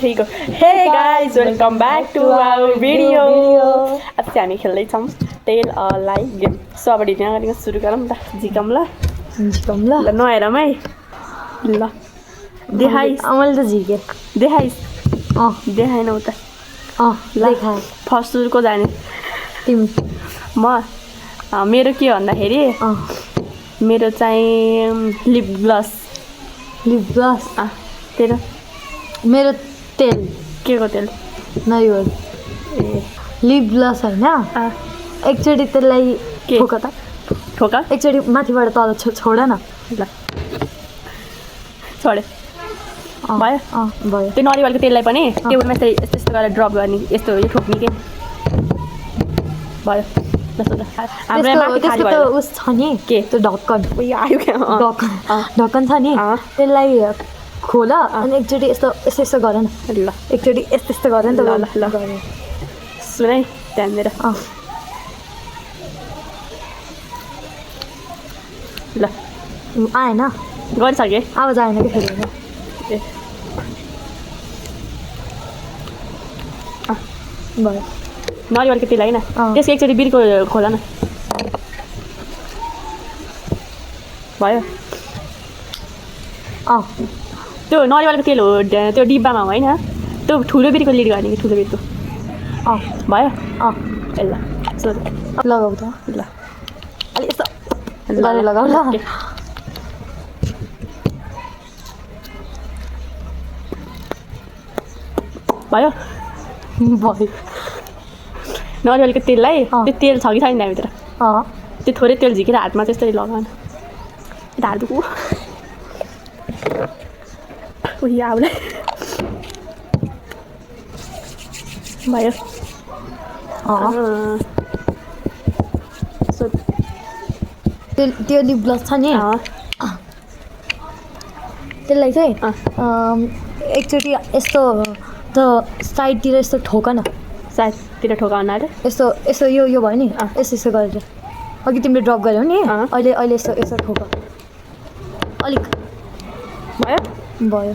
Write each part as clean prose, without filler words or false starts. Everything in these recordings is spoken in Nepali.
Hey guys, welcome back to our video. आज चाहिँ हामी खेल्दैछौँ टेल लाई गेम. सो अब ढिलो नगरिकन सुरु गरौँ त. झिकम ल ल नहेरौँ है. ल देखाइस्. मैले त झिके. देखाइस्. देखाएनौ त. ल देखाए. फर्स्ट सुरुको जाने तिमी. म मेरो के भन्दाखेरि मेरो चाहिँ लिप ग्लस. तेरो मेरो तेल. के को तेल? नरिवल. ए लिप ग्लस होइन. एकचोटि त्यसलाई ठोक त. ठोक. एकचोटि माथिबाट तल छोड न. ल छोडे. भयो. भयो. त्यो नरिवलको तेललाई पनि टेबलमा यस्तै यस्तो गरेर ड्रप गर्ने. यस्तो यो ठोक्ने के भयो. हाम्रो उस छ नि के त्यो ढक्कन. आयो क्या ढक्कन छ नि त्यसलाई खोल अनि एकचोटि यस्तो यस्तो यस्तो गर न. ल एकचोटि यस्तो यस्तो गर नि त. ल सुन है ध्यान दिएर. ल आएन. गरिसकेँ. आवाज आएन कि फेरि. ए भयो. नरिवलको तेल होइन त्यसको एकचोटि बिर्को खोला न. भयो. त्यो नरिवलको तेल हो त्यो डिब्बामा होइन त्यो ठुलो बिर्को लिड गर्ने कि ठुलो बिर्को. भयो. ए ल सोध लगाऊ त. ल अलिक यस्तो गरेर लगाऊ ल. भयो. भयो. नरिवलको तेललाई त्यो तेल छ कि छैन त्यहाँभित्र त्यो थोरै तेल झिकेर हातमा त्यस्तरी लगाउन. ढाड दुखो. उही आउला. भयो. त्यो लिप ग्लस छ नि त्यसलाई चाहिँ एकचोटि यस्तो त साइडतिर यस्तो ठोक न. साइडतिर ठोकाउन अरे यस्तो यस्तो यो भयो नि यस्तो यस्तो गरेर अघि तिमीले ड्रप गर्यौ नि अहिले अहिले यस्तो यस्तो ठोक. अलिक भयो. भयो.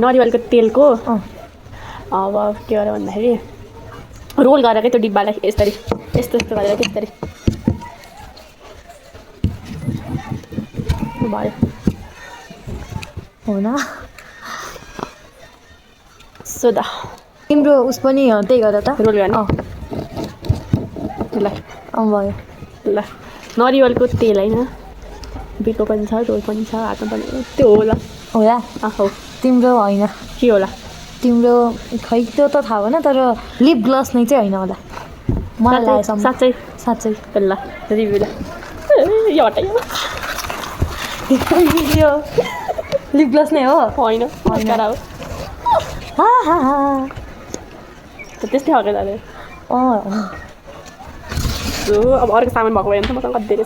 नरिवलको तेलको अब के गर भन्दाखेरि रोल गरेर त्यो डिब्बालाई यसरी यस्तो यस्तो गरेर त्यसरी भयो. हो न. सोध तिम्रो उस पनि त्यही गर त. रोल गर्ने. ल भयो. ल नरिवलको तेल होइन बिर्को पनि छ रोल पनि छ हातमा पनि त्यो होला. होला. हो. तिम्रो होइन. के होला तिम्रो खै त्यो त थाहा भएन तर लिप ग्लस नै चाहिँ होइन होला मलाई लागेसम्म. साँच्चै साँच्चै. ल रिभ्यू ल यो हटायो. यो लिप ग्लस नै हो. होइन हो त्यस्तै खालको जाने. अब अर्को सामान भएको भए भने त मसँग कति धेरै